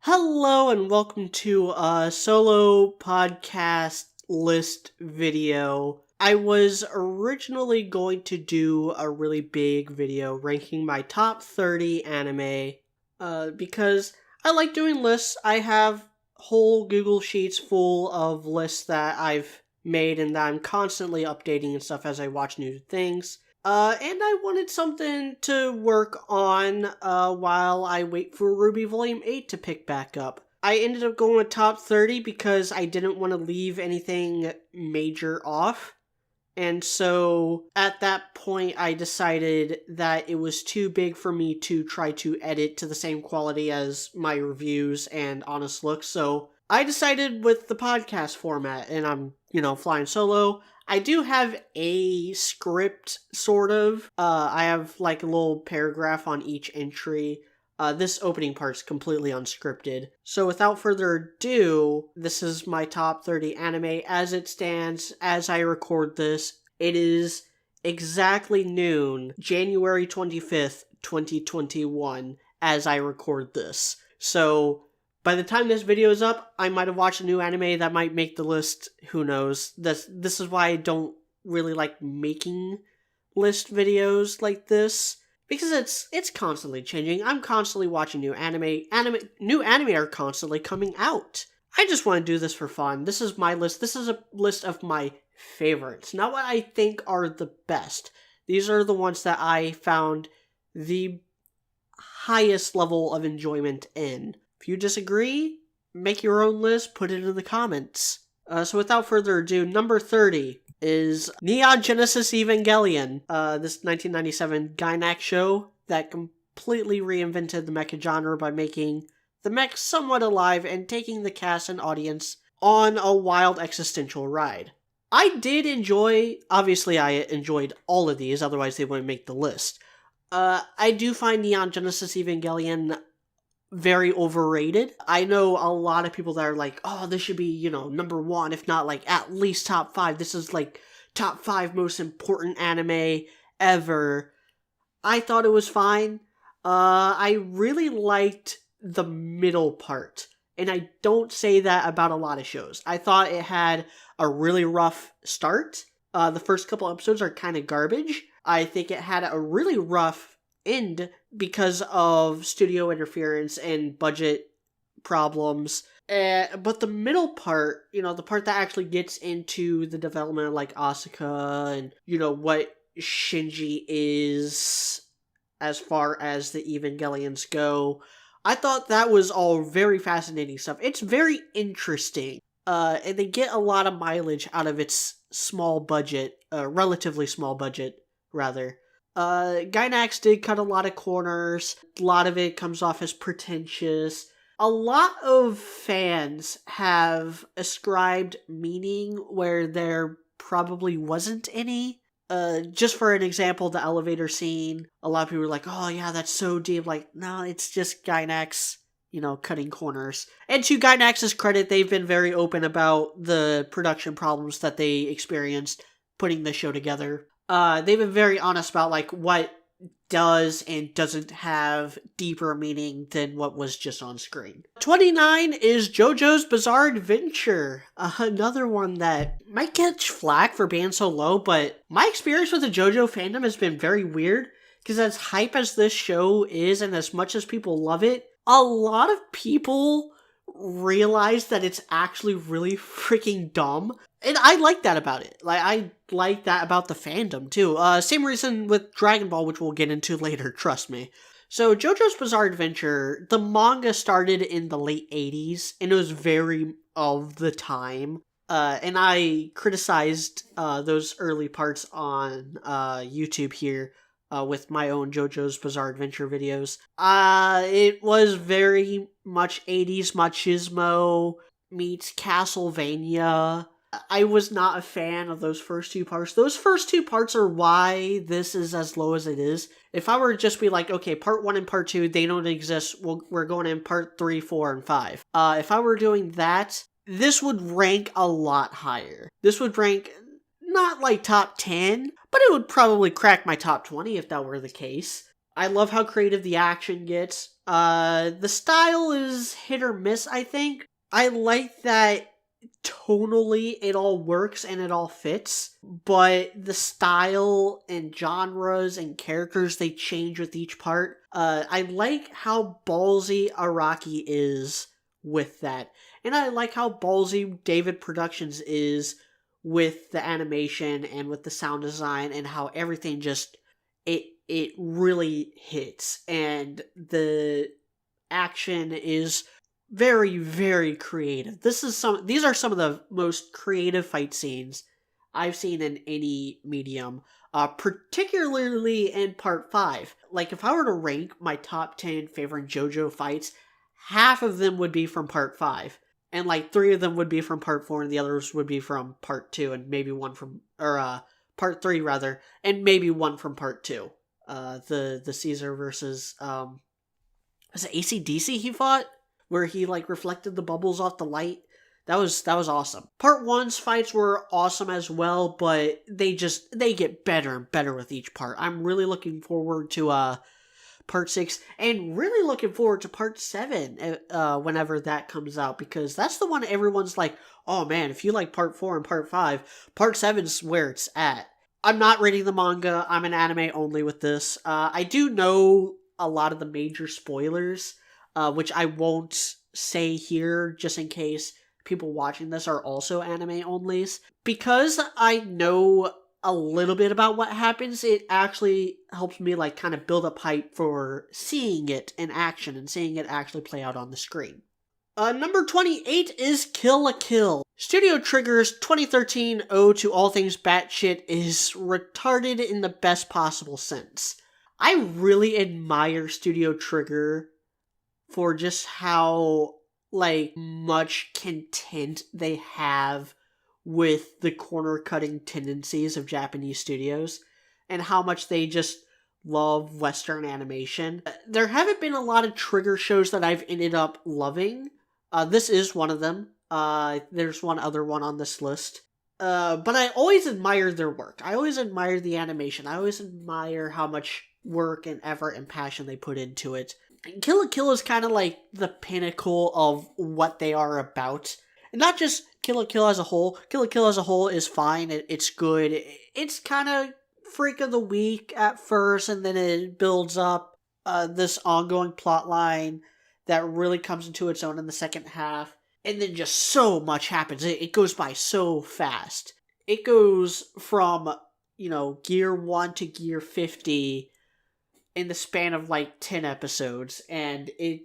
Hello and welcome to a solo podcast list video. I was originally going to do a really big video ranking my top 30 anime, because I like doing lists. I have whole Google Sheets full of lists that I've made and that I'm constantly updating and stuff as I watch new things. And I wanted something to work on while I wait for RWBY Volume 8 to pick back up. I ended up going with top 30 because I didn't want to leave anything major off. And so at that point, I decided that it was too big for me to try to edit to the same quality as my reviews and honest looks. So I decided with the podcast format, and I'm, flying solo. I do have a script, sort of. I have like a little paragraph on each entry. This opening part's completely unscripted. So without further ado, this is my top 30 anime as it stands as I record this. It is exactly noon, January 25th, 2021, as I record this. So by the time this video is up, I might have watched a new anime that might make the list. Who knows? This is why I don't really like making list videos like this, because it's constantly changing. I'm constantly watching new anime. New anime are constantly coming out. I just want to do this for fun. This is my list. This is a list of my favorites, not what I think are the best. These are the ones that I found the highest level of enjoyment in. If you disagree, make your own list, put it in the comments. So without further ado, number 30 is Neon Genesis Evangelion, this 1997 Gainax show that completely reinvented the mecha genre by making the mech somewhat alive and taking the cast and audience on a wild existential ride. I enjoyed all of these, otherwise they wouldn't make the list. I do find Neon Genesis Evangelion very overrated. I know a lot of people that are like, oh, this should be, number one, if not like at least top 5. This is like top 5 most important anime ever. I thought it was fine. I really liked the middle part, and I don't say that about a lot of shows. I thought it had a really rough start. The first couple episodes are kind of garbage. I think it had a really rough end because of studio interference and budget problems. But the middle part, the part that actually gets into the development of like Asuka and, what Shinji is as far as the Evangelions go, I thought that was all very fascinating stuff. It's very interesting. And they get a lot of mileage out of its relatively small budget, rather. Gainax did cut a lot of corners. A lot of it comes off as pretentious. A lot of fans have ascribed meaning where there probably wasn't any. Just for an example, the elevator scene, a lot of people were like, oh yeah, that's so deep. Like, no, it's just Gainax, cutting corners. And to Gainax's credit, they've been very open about the production problems that they experienced putting the show together. They've been very honest about like what does and doesn't have deeper meaning than what was just on screen. 29 is JoJo's Bizarre Adventure, another one that might catch flack for being so low, but my experience with the JoJo fandom has been very weird, because as hype as this show is and as much as people love it, a lot of people realize that it's actually really freaking dumb. And I like that about it. I like that about the fandom, too. Same reason with Dragon Ball, which we'll get into later, trust me. So, JoJo's Bizarre Adventure, the manga started in the late 80s, and it was very of the time. And I criticized those early parts on YouTube here with my own JoJo's Bizarre Adventure videos. It was very much 80s machismo meets Castlevania. I was not a fan of those first 2 parts. Those first 2 parts are why this is as low as it is. If I were to just be like, okay, part 1 and part 2, they don't exist, we're going in part 3, 4, and 5. If I were doing that, this would rank a lot higher. This would rank not like top 10, but it would probably crack my top 20 if that were the case. I love how creative the action gets. The style is hit or miss, I think. I like that tonally it all works and it all fits, but the style and genres and characters they change with each part. I like how ballsy Araki is with that. And I like how ballsy David Productions is with the animation and with the sound design and how everything just it really hits, and the action is very, very creative. These are some of the most creative fight scenes I've seen in any medium, particularly in part 5. Like, if I were to rank my top 10 favorite JoJo fights, half of them would be from part 5. And like 3 of them would be from part 4, and the others would be from part 2, and maybe one from, part 3 rather, and maybe one from part 2. The Caesar versus, was it AC/DC he fought? Where he like reflected the bubbles off the light? That was awesome. Part 1's fights were awesome as well, but they get better and better with each part. I'm really looking forward to part 6, and really looking forward to part 7 whenever that comes out, because that's the one everyone's like, oh man, if you like part 4 and part 5, part 7's where it's at. I'm not reading the manga, I'm an anime only with this. I do know a lot of the major spoilers, which I won't say here just in case people watching this are also anime onlys. Because I know a little bit about what happens, it actually helps me like kind of build up hype for seeing it in action and seeing it actually play out on the screen. Number 28 is Kill la Kill. Studio Trigger's 2013 Ode to All Things Batshit is retarded in the best possible sense. I really admire Studio Trigger for just how, like, much content they have with the corner-cutting tendencies of Japanese studios, and how much they just love Western animation. There haven't been a lot of Trigger shows that I've ended up loving. This is one of them. There's one other one on this list. But I always admire their work. I always admire the animation. I always admire how much work and effort and passion they put into it. Kill la Kill is kind of like the pinnacle of what they are about. And not just Kill la Kill as a whole. Kill la Kill as a whole is fine. It's good. It's kind of freak of the week at first, and then it builds up this ongoing plot line that really comes into its own in the second half. And then just so much happens. It goes by so fast. It goes from, Gear 1 to Gear 50 in the span of like 10 episodes. And it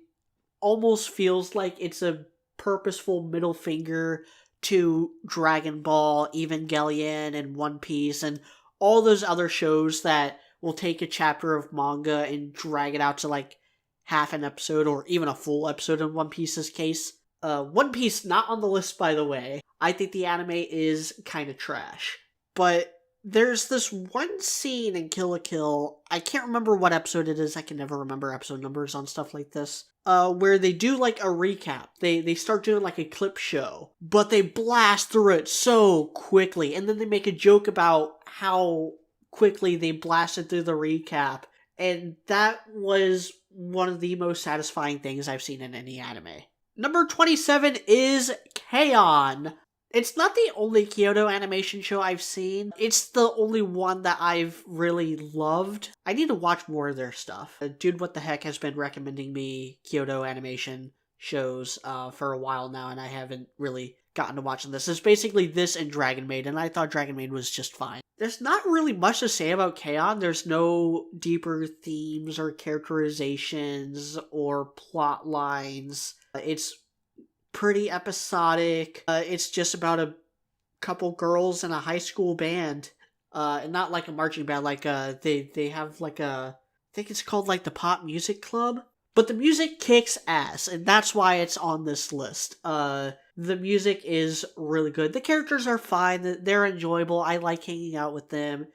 almost feels like it's a purposeful middle finger to Dragon Ball, Evangelion, and One Piece, and all those other shows that will take a chapter of manga and drag it out to like half an episode or even a full episode in One Piece's case. One Piece, not on the list, by the way. I think the anime is kind of trash. But there's this one scene in Kill la Kill, I can't remember what episode it is, I can never remember episode numbers on stuff like this, where they do like a recap. They start doing like a clip show, but they blast through it so quickly, and then they make a joke about how quickly they blasted through the recap, and that was one of the most satisfying things I've seen in any anime. Number 27 is K-On! It's not the only Kyoto animation show I've seen. It's the only one that I've really loved. I need to watch more of their stuff. Dude What the Heck has been recommending me Kyoto animation shows for a while now, and I haven't really gotten to watching this. It's basically this and Dragon Maid, and I thought Dragon Maid was just fine. There's not really much to say about K-On! There's no deeper themes or characterizations or plot lines. It's pretty episodic. It's just about a couple girls in a high school band. And not like a marching band, like they have like I think it's called like the Pop Music Club. But the music kicks ass, and that's why it's on this list. The music is really good. The characters are fine. They're enjoyable. I like hanging out with them.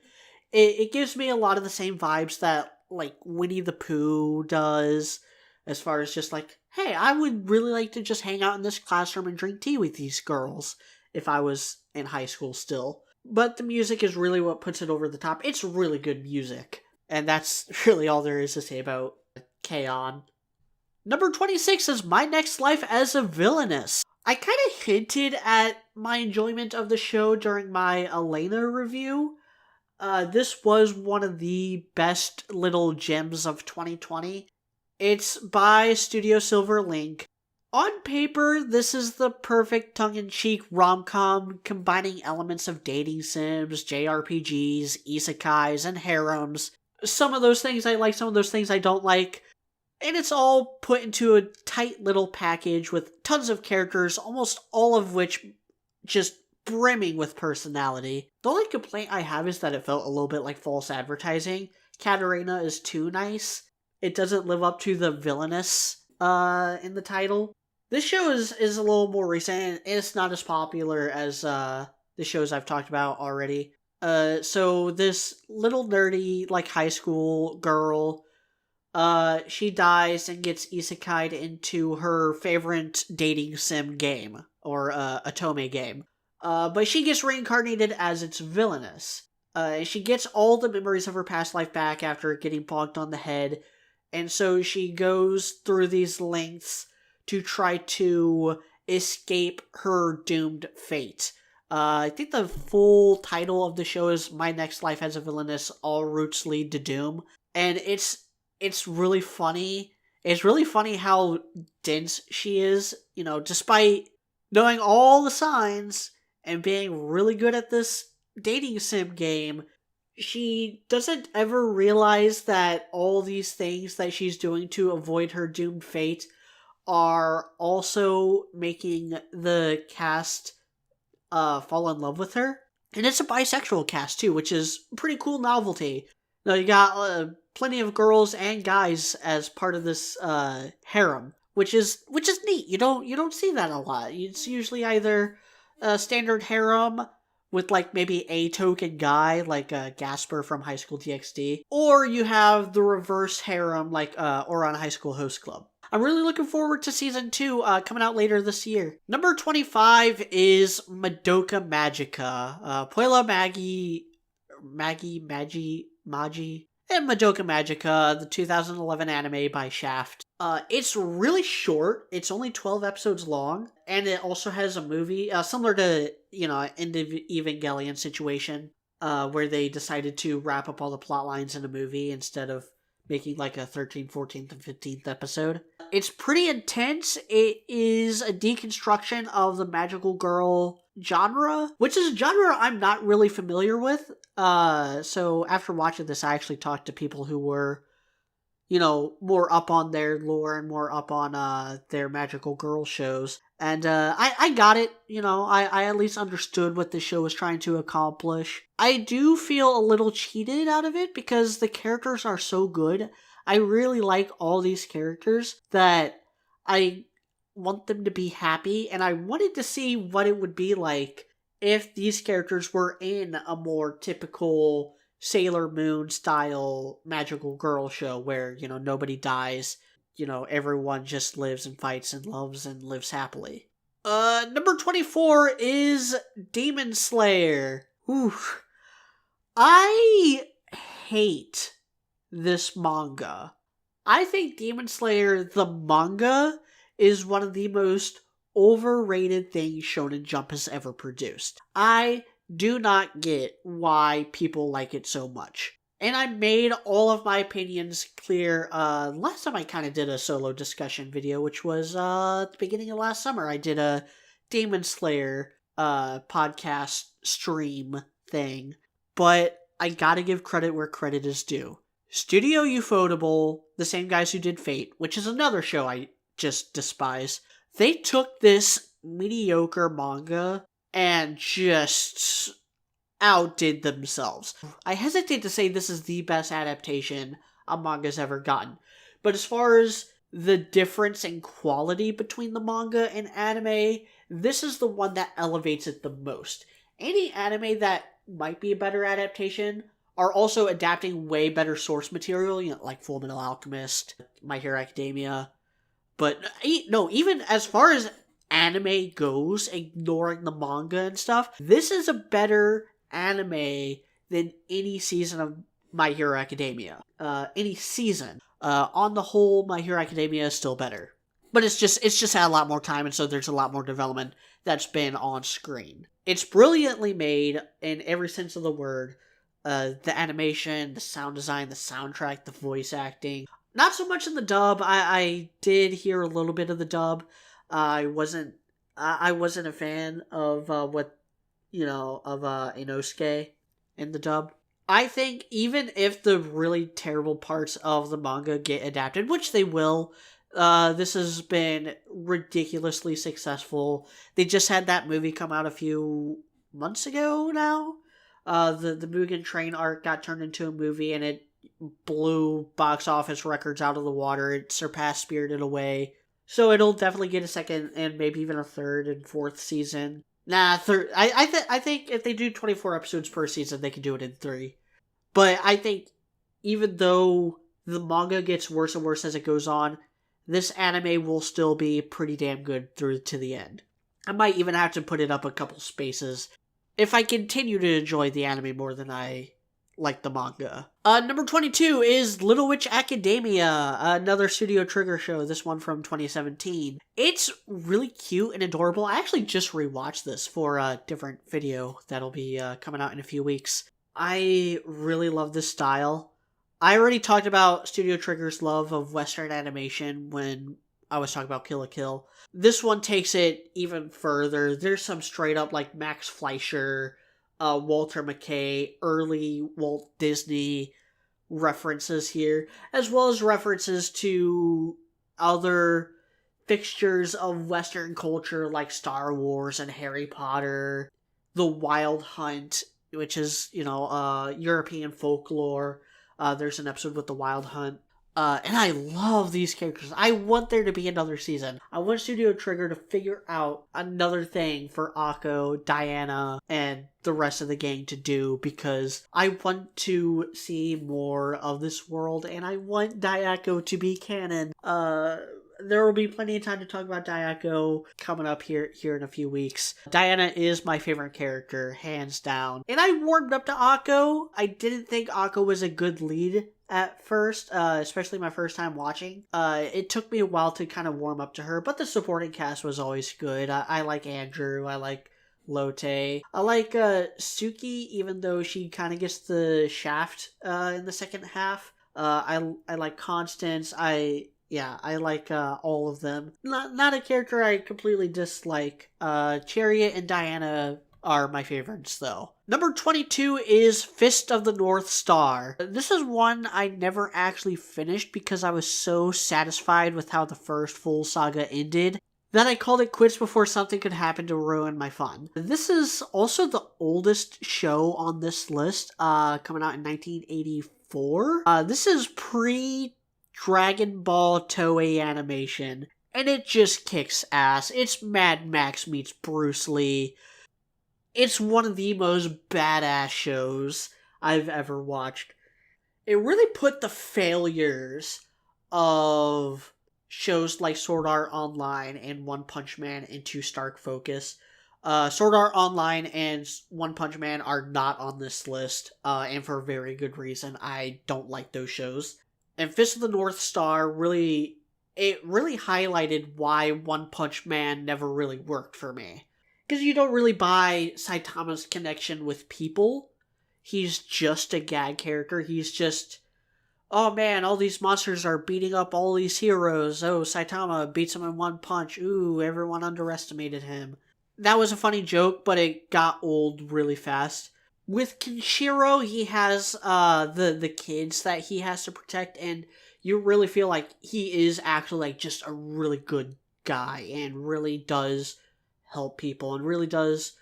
It gives me a lot of the same vibes that like Winnie the Pooh does, as far as just like, hey, I would really like to just hang out in this classroom and drink tea with these girls if I was in high school still. But the music is really what puts it over the top. It's really good music. And that's really all there is to say about K-On! Number 26 is My Next Life as a Villainess. I kind of hinted at my enjoyment of the show during my Elena review. This was one of the best little gems of 2020. It's by Studio Silverlink. On paper, this is the perfect tongue-in-cheek rom-com combining elements of dating sims, JRPGs, isekais, and harems. Some of those things I like, some of those things I don't like. And it's all put into a tight little package with tons of characters, almost all of which just brimming with personality. The only complaint I have is that it felt a little bit like false advertising. Katarina is too nice. It doesn't live up to the villainous in the title. This show is a little more recent, and it's not as popular as the shows I've talked about already. So this little nerdy, like, high school girl, she dies and gets isekai'd into her favorite dating sim game, or otome game. But she gets reincarnated as its villainess. She gets all the memories of her past life back after getting bonked on the head, and so she goes through these lengths to try to escape her doomed fate. I think the full title of the show is My Next Life as a Villainess, All Routes Lead to Doom. And it's really funny. It's really funny how dense she is, you know, despite knowing all the signs and being really good at this dating sim game. She doesn't ever realize that all these things that she's doing to avoid her doomed fate are also making the cast fall in love with her. And it's a bisexual cast too, which is a pretty cool novelty. Now you got plenty of girls and guys as part of this harem, which is neat. You don't see that a lot. It's usually either a standard harem with, like, maybe a token guy, like Gasper from High School DxD, or you have the reverse harem, like Ouran High School Host Club. I'm really looking forward to Season 2 coming out later this year. Number 25 is Madoka Magica. Puella Magi, and Madoka Magica, the 2011 anime by Shaft. It's really short. It's only 12 episodes long, and it also has a movie, similar to, End of Evangelion situation, where they decided to wrap up all the plot lines in a movie instead of making like a 13th, 14th, and 15th episode. It's pretty intense. It is a deconstruction of the magical girl genre, which is a genre I'm not really familiar with. So after watching this, I actually talked to people who were, more up on their lore and more up on their magical girl shows. And I got it. I at least understood what the show was trying to accomplish. I do feel a little cheated out of it because the characters are so good. I really like all these characters that I want them to be happy, and I wanted to see what it would be like if these characters were in a more typical Sailor Moon style magical girl show where, nobody dies, everyone just lives and fights and loves and lives happily. Number 24 is Demon Slayer. Oof. I hate this manga. I think Demon Slayer, the manga, is one of the most overrated things Shonen Jump has ever produced. I do not get why people like it so much. And I made all of my opinions clear last time I kind of did a solo discussion video, which was at the beginning of last summer. I did a Demon Slayer podcast stream thing. But I gotta give credit where credit is due. Studio Ufotable, the same guys who did Fate, which is another show I just despise, they took this mediocre manga and just outdid themselves. I hesitate to say this is the best adaptation a manga's ever gotten, but as far as the difference in quality between the manga and anime, this is the one that elevates it the most. Any anime that might be a better adaptation are also adapting way better source material, like Fullmetal Alchemist, My Hero Academia. But no, even as far as anime goes, ignoring the manga and stuff, this is a better anime than any season of My Hero Academia. Any season. On the whole, My Hero Academia is still better. But it's just had a lot more time, and so there's a lot more development that's been on screen. It's brilliantly made in every sense of the word. The animation, the sound design, the soundtrack, the voice acting. Not so much in the dub. I did hear a little bit of the dub. I wasn't a fan of Inosuke in the dub. I think even if the really terrible parts of the manga get adapted, which they will, this has been ridiculously successful. They just had that movie come out a few months ago now. The Mugen Train arc got turned into a movie, and it blew box office records out of the water. It surpassed Spirited Away. So it'll definitely get a second and maybe even a third and fourth season. Third. I think if they do 24 episodes per season, they can do it in 3. But I think even though the manga gets worse and worse as it goes on, this anime will still be pretty damn good through to the end. I might even have to put it up a couple spaces if I continue to enjoy the anime more than I like the manga. Number 22 is Little Witch Academia, another Studio Trigger show, this one from 2017. It's really cute and adorable. I actually just rewatched this for a different video that'll be coming out in a few weeks. I really love this style. I already talked about Studio Trigger's love of Western animation when I was talking about Kill la Kill. This one takes it even further. There's some straight up like Max Fleischer, Walter McKay, early Walt Disney references here, as well as references to other fixtures of Western culture like Star Wars and Harry Potter, The Wild Hunt, which is, European folklore. There's an episode with The Wild Hunt. And I love these characters. I want there to be another season. I want Studio Trigger to figure out another thing for Akko, Diana, and the rest of the gang to do, because I want to see more of this world, and I want Daiako to be canon. There will be plenty of time to talk about Daiako coming up here in a few weeks. Diana is my favorite character, hands down. And I warmed up to Akko. I didn't think Akko was a good lead at first, especially my first time watching. It took me a while to kind of warm up to her, but the supporting cast was always good. I like Andrew, I like Lotte. I like Suki, even though she kind of gets the shaft in the second half. I like Constance. I like all of them. Not a character I completely dislike. Chariot and Diana are my favorites, though. Number 22 is Fist of the North Star. This is one I never actually finished because I was so satisfied with how the first full saga ended that I called it quits before something could happen to ruin my fun. This is also the oldest show on this list, coming out in 1984. This is pre-Dragon Ball Toei animation, and it just kicks ass. It's Mad Max meets Bruce Lee. It's one of the most badass shows I've ever watched. It really put the failures of shows like Sword Art Online and One Punch Man into stark focus. Sword Art Online and One Punch Man are not on this list, and for a very good reason. I don't like those shows. And Fist of the North Star really highlighted why One Punch Man never really worked for me. Because you don't really buy Saitama's connection with people. He's just a gag character. He's just, oh man, all these monsters are beating up all these heroes. Oh, Saitama beats him in one punch. Ooh, everyone underestimated him. That was a funny joke, but it got old really fast. With Kenshiro, he has the kids that he has to protect, and you really feel like he is actually like just a really good guy and really does help people and really does,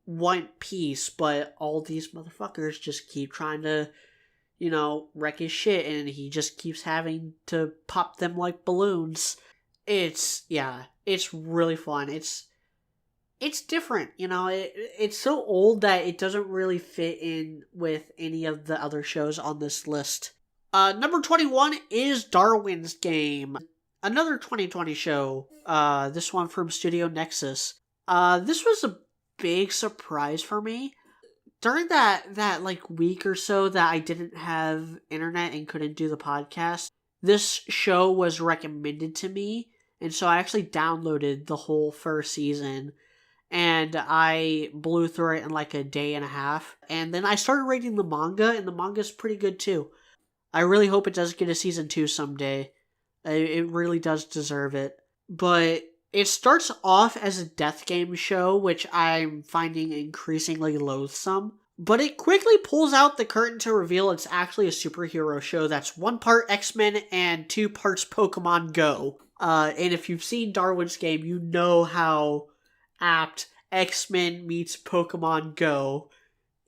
want peace, but all these motherfuckers just keep trying to, wreck his shit, and he just keeps having to pop them like balloons. It's really fun. It's different, it's so old that it doesn't really fit in with any of the other shows on this list. Number 21 is Darwin's Game. Another 2020 show, this one from Studio Nexus. This was a big surprise for me. during that like week or so that I didn't have internet and couldn't do the podcast, this show was recommended to me, and so I actually downloaded the whole first season, and I blew through it in like a day and a half. And then I started reading the manga, and the manga's pretty good too. I really hope it does get a season 2 someday. It really does deserve it. But it starts off as a death game show, which I'm finding increasingly loathsome. But it quickly pulls out the curtain to reveal it's actually a superhero show that's 1 part X-Men and 2 parts Pokemon Go. And if you've seen Darwin's Game, you know how apt X-Men meets Pokemon Go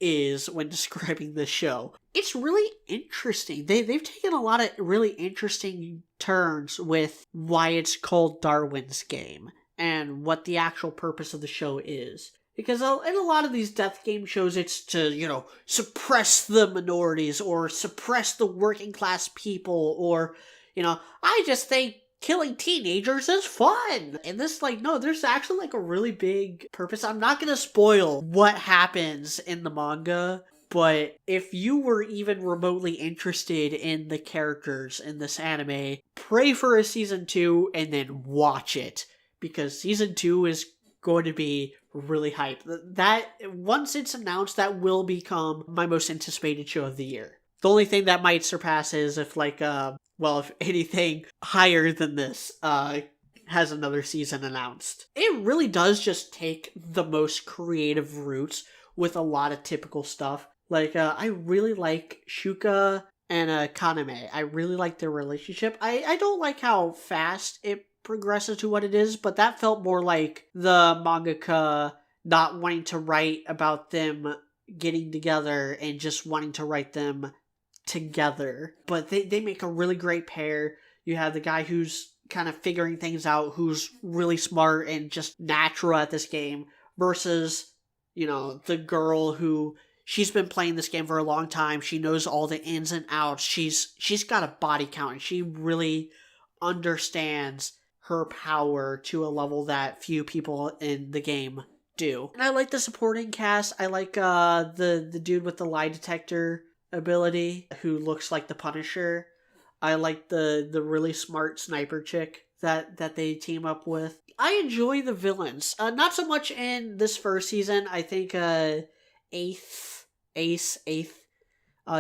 is when describing this show. It's really interesting. They've taken a lot of really interesting turns with why it's called Darwin's Game and what the actual purpose of the show is. Because in a lot of these death game shows, it's to, suppress the minorities or suppress the working class people or, I just think killing teenagers is fun. And this, no, there's actually a really big purpose. I'm not going to spoil what happens in the manga, but if you were even remotely interested in the characters in this anime, pray for a season 2 and then watch it. Because season 2 is going to be really hype. That, once it's announced, that will become my most anticipated show of the year. The only thing that might surpass is if if anything higher than this has another season announced. It really does just take the most creative routes with a lot of typical stuff. I really like Shuka and Kaname. I really like their relationship. I don't like how fast it progresses to what it is, but that felt more like the mangaka not wanting to write about them getting together and just wanting to write them together. But they make a really great pair. You have the guy who's kind of figuring things out, who's really smart and just natural at this game, versus, the girl who, she's been playing this game for a long time. She knows all the ins and outs. She's got a body count, and she really understands her power to a level that few people in the game do. And I like the supporting cast. I like the dude with the lie detector ability who looks like the Punisher. I like the really smart sniper chick that they team up with. I enjoy the villains. Not so much in this first season. I think Ace,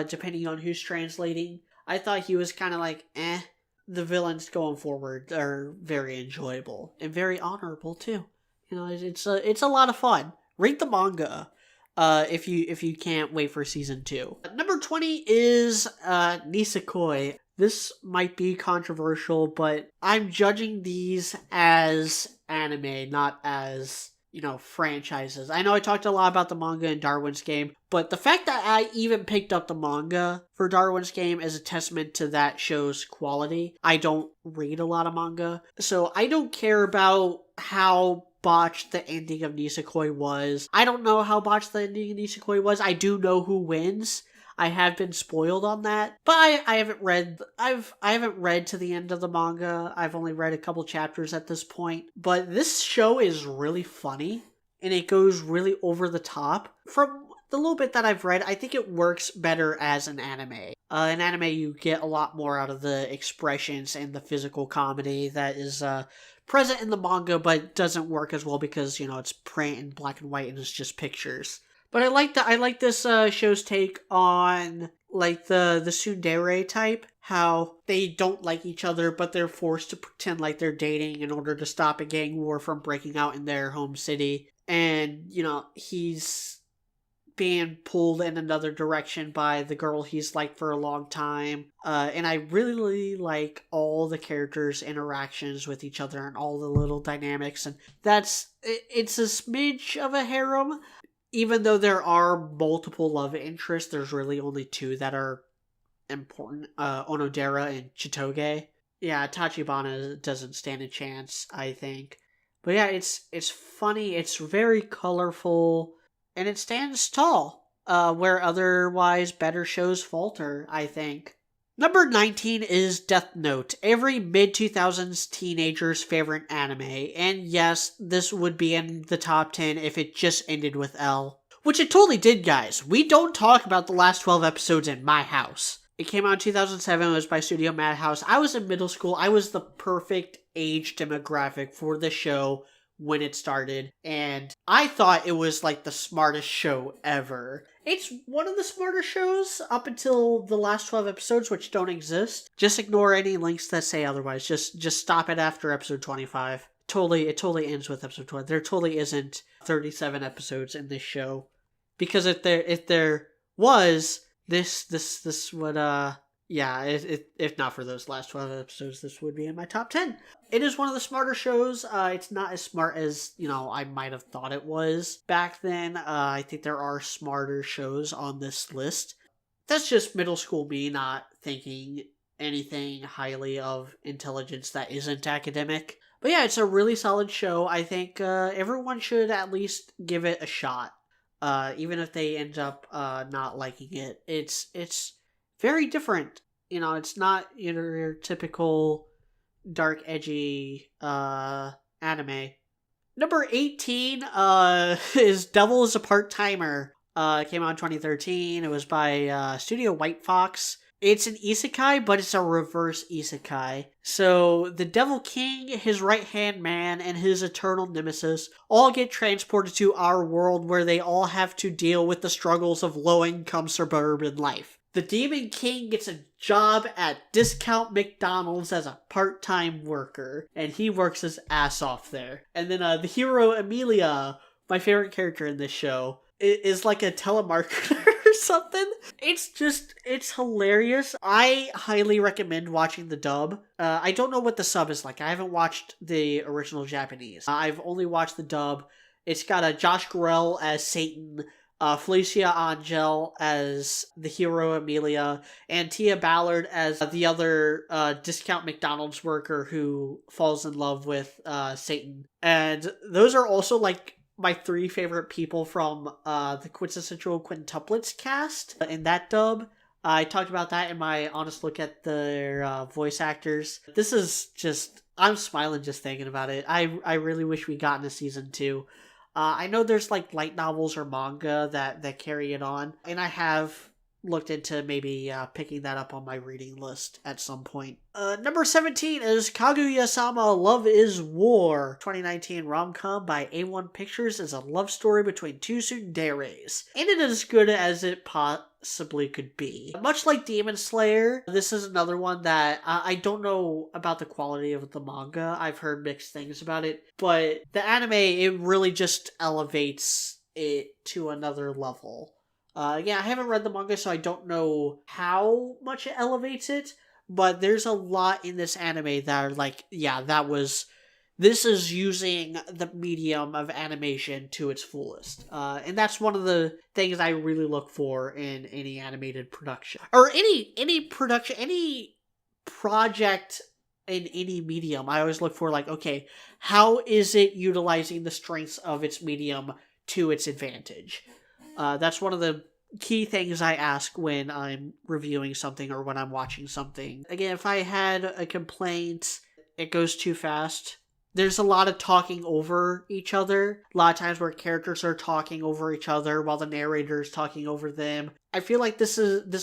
depending on who's translating. I thought he was kind of eh. The villains going forward are very enjoyable and very honorable too. It's a lot of fun. Read the manga if you can't wait for season 2. Number 20 is Nisekoi. This might be controversial, but I'm judging these as anime, not as franchises. I know I talked a lot about the manga in Darwin's Game, but the fact that I even picked up the manga for Darwin's Game is a testament to that show's quality. I don't read a lot of manga, so I don't care about how botched the ending of Nisekoi was. I don't know how botched the ending of Nisekoi was. I do know who wins. I have been spoiled on that, but I haven't read. I haven't read to the end of the manga. I've only read a couple chapters at this point. But this show is really funny, and it goes really over the top. From the little bit that I've read, I think it works better as an anime. In anime, you get a lot more out of the expressions and the physical comedy that is present in the manga, but doesn't work as well because it's print and black and white and it's just pictures. But I like this show's take on the tsundere type, how they don't like each other, but they're forced to pretend like they're dating in order to stop a gang war from breaking out in their home city. And, he's being pulled in another direction by the girl he's liked for a long time. And I really like all the characters' interactions with each other and all the little dynamics. And it's a smidge of a harem. Even though there are multiple love interests, there's really only 2 that are important. Onodera and Chitoge. Yeah, Tachibana doesn't stand a chance, I think. But yeah, it's funny, it's very colorful, and it stands tall, where otherwise better shows falter, I think. Number 19 is Death Note, every mid-2000s teenager's favorite anime, and yes, this would be in the top 10 if it just ended with L. Which it totally did, guys. We don't talk about the last 12 episodes in my house. It came out in 2007. It was by Studio Madhouse. I was in middle school. I was the perfect age demographic for the show when it started, and I thought it was like the smartest show ever. It's one of the smarter shows up until the last 12 episodes, which don't exist. Just ignore any links that say otherwise. Just stop it after episode 25. It totally ends with episode 20. There totally isn't 37 episodes in this show. Because if there was, this would, if not for those last 12 episodes, this would be in my top 10. It is one of the smarter shows. It's not as smart as, I might have thought it was back then. I think there are smarter shows on this list. That's just middle school me not thinking anything highly of intelligence that isn't academic. But yeah, it's a really solid show. I think everyone should at least give it a shot. Even if they end up not liking it. It's very different. It's not your typical dark, edgy anime. Number 18 is Devil is a Part-Timer. It came out in 2013. It was by Studio White Fox. It's an isekai, but it's a reverse isekai. So, the Devil King, his right-hand man, and his eternal nemesis all get transported to our world where they all have to deal with the struggles of low-income suburban life. The Demon King gets a job at Discount McDonald's as a part-time worker, and he works his ass off there. And then the hero Emilia, my favorite character in this show, is like a telemarketer or something. It's hilarious. I highly recommend watching the dub. I don't know what the sub is like. I haven't watched the original Japanese. I've only watched the dub. It's got Josh Gorell as Satan, Felicia Angel as the hero Emilia, and Tia Ballard as the other Discount McDonald's worker who falls in love with Satan. And those are also like my 3 favorite people from the Quintessential Quintuplets cast in that dub. I talked about that in my honest look at their voice actors. This is just, I'm smiling just thinking about it. I really wish we got into season 2. I know there's like light novels or manga that carry it on, and I have looked into maybe picking that up on my reading list at some point. Number 17 is Kaguya-sama Love is War. 2019 rom-com by A1 Pictures is a love story between 2 tsunderes, and it is as good as it possibly could be. Much like Demon Slayer, this is another one that I don't know about the quality of the manga. I've heard mixed things about it, but the anime, it really just elevates it to another level. I haven't read the manga, so I don't know how much it elevates it, but there's a lot in this anime that are like, this is using the medium of animation to its fullest. And that's one of the things I really look for in any animated production. Or any production, any project in any medium. I always look for like, okay, how is it utilizing the strengths of its medium to its advantage? That's one of the key things I ask when I'm reviewing something or when I'm watching something. Again, if I had a complaint, it goes too fast. There's a lot of talking over each other. A lot of times where characters are talking over each other while the narrator is talking over them. I feel like this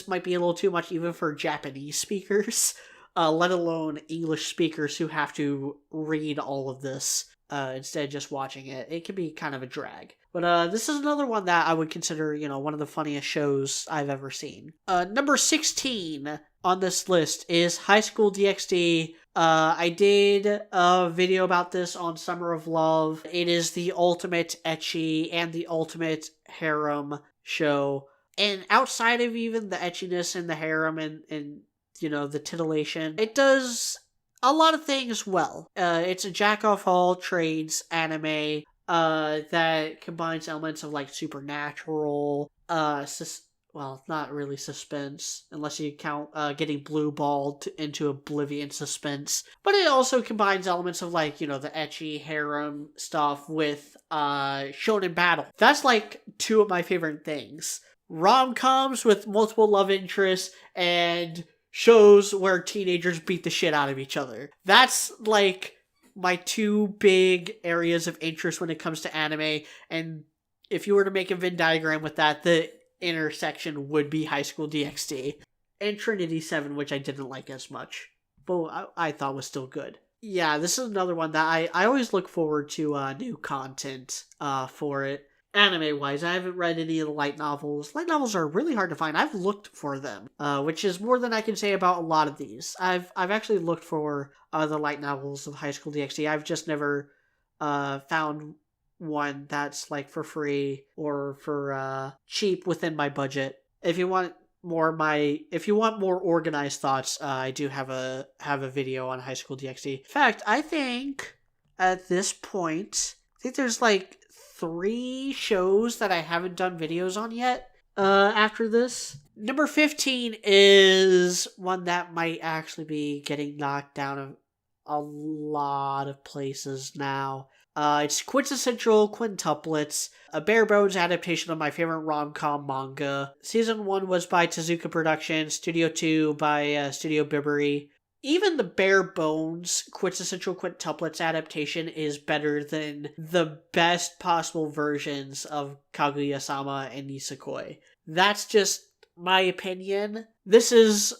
might be a little too much even for Japanese speakers, let alone English speakers who have to read all of this instead of just watching it. It can be kind of a drag. But this is another one that I would consider, one of the funniest shows I've ever seen. Number 16 on this list is High School DxD. I did a video about this on Summer of Love. It is the ultimate ecchi and the ultimate harem show. And outside of even the echiness and the harem and the titillation, it does a lot of things well. It's a jack-of-all trades anime that combines elements of like supernatural, not really suspense, unless you count getting blue-balled into oblivion suspense. But it also combines elements of like, the ecchi harem stuff with shonen battle. That's like 2 of my favorite things. Rom-coms with multiple love interests and shows where teenagers beat the shit out of each other. That's like my 2 big areas of interest when it comes to anime, and if you were to make a Venn diagram with that, the intersection would be High School DxD. And Trinity 7, which I didn't like as much, but I thought was still good. Yeah, this is another one that I always look forward to new content for it. Anime-wise, I haven't read any of the light novels. Light novels are really hard to find. I've looked for them, which is more than I can say about a lot of these. I've actually looked for the light novels of High School DxD. I've just never found one that's like for free or for cheap within my budget. If you want more organized thoughts, I do have a video on High School DxD. In fact, I think at this point, there's like 3 shows that I haven't done videos on yet. After this, number 15 is one that might actually be getting knocked down a lot of places now. It's Quintessential Quintuplets, a bare bones adaptation of my favorite rom-com manga. Season 1 was by Tezuka Productions, Studio 2 by Studio Bibberi. Even the bare bones Quintessential Quintuplets adaptation is better than the best possible versions of Kaguya-sama and Nisekoi. That's just my opinion. This is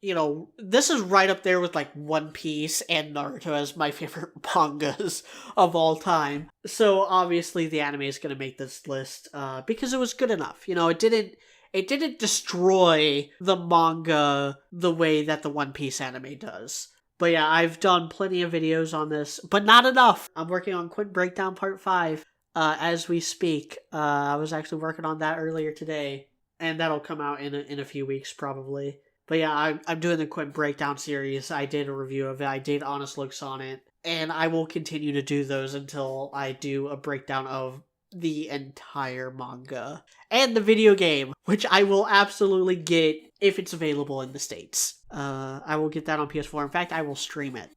right up there with like One Piece and Naruto as my favorite mangas of all time. So obviously the anime is going to make this list because it was good enough. It didn't destroy the manga the way that the One Piece anime does. But yeah, I've done plenty of videos on this, but not enough. I'm working on Quint Breakdown Part 5 as we speak. I was actually working on that earlier today, and that'll come out in a few weeks probably. But yeah, I'm doing the Quint Breakdown series. I did a review of it. I did honest looks on it. And I will continue to do those until I do a breakdown of the entire manga. And the video game, which I will absolutely get if it's available in the States. I will get that on PS4. In fact, I will stream it.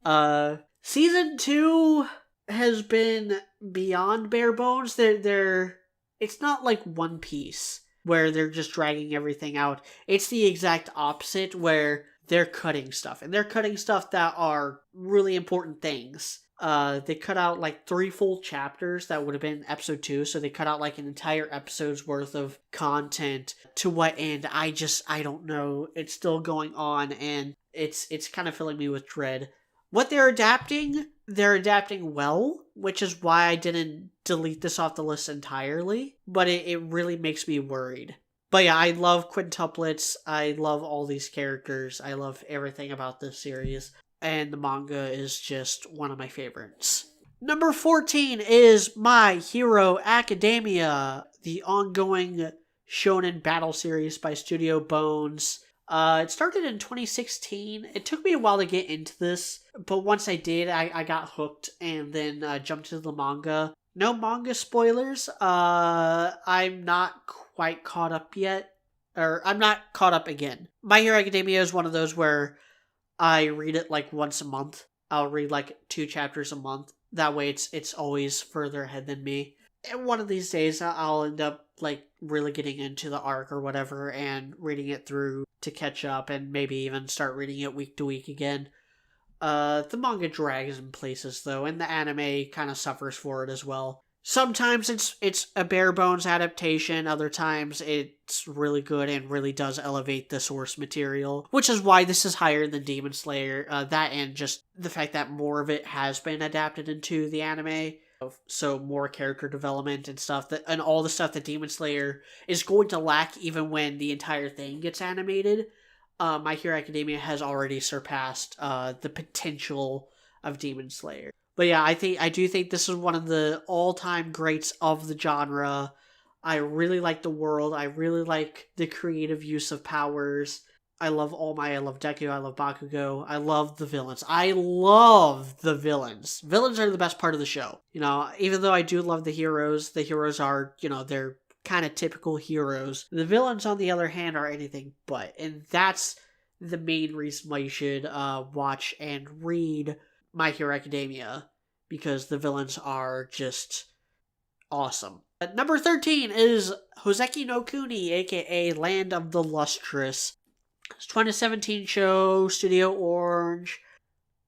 Season 2 has been beyond bare bones. It's not like One Piece, where they're just dragging everything out. It's the exact opposite, where they're cutting stuff. And they're cutting stuff that are really important things. They cut out like 3 full chapters that would have been episode 2, so they cut out like an entire episode's worth of content. To what end? I don't know. It's still going on, and it's kind of filling me with dread. What they're adapting well, which is why I didn't delete this off the list entirely, but it really makes me worried. But yeah, I love Quintuplets, I love all these characters, I love everything about this series, and the manga is just one of my favorites. Number 14 is My Hero Academia, the ongoing shonen battle series by Studio Bones. It started in 2016. It took me a while to get into this, but once I did, I got hooked and then jumped into the manga. No manga spoilers. I'm not quite caught up yet. Or, I'm not caught up again. My Hero Academia is one of those where I read it like once a month. I'll read like 2 chapters a month. That way it's always further ahead than me. And one of these days I'll end up like really getting into the arc or whatever and reading it through to catch up and maybe even start reading it week to week again. The manga drags in places though, and the anime kind of suffers for it as well. Sometimes it's a bare bones adaptation, other times it's really good and really does elevate the source material, which is why this is higher than Demon Slayer. That and just the fact that more of it has been adapted into the anime. So more character development and stuff, and all the stuff that Demon Slayer is going to lack even when the entire thing gets animated. My Hero Academia has already surpassed the potential of Demon Slayer. But yeah, I do think this is one of the all-time greats of the genre. I really like the world. I really like the creative use of powers. I love All Might, I love Deku, I love Bakugo, I love the villains. I love the villains. Villains are the best part of the show. Even though I do love the heroes are, they're kind of typical heroes. The villains, on the other hand, are anything but. And that's the main reason why you should watch and read My Hero Academia, because the villains are just awesome. Number 13 is Hoseki no Kuni, aka Land of the Lustrous. It's 2017 show, Studio Orange.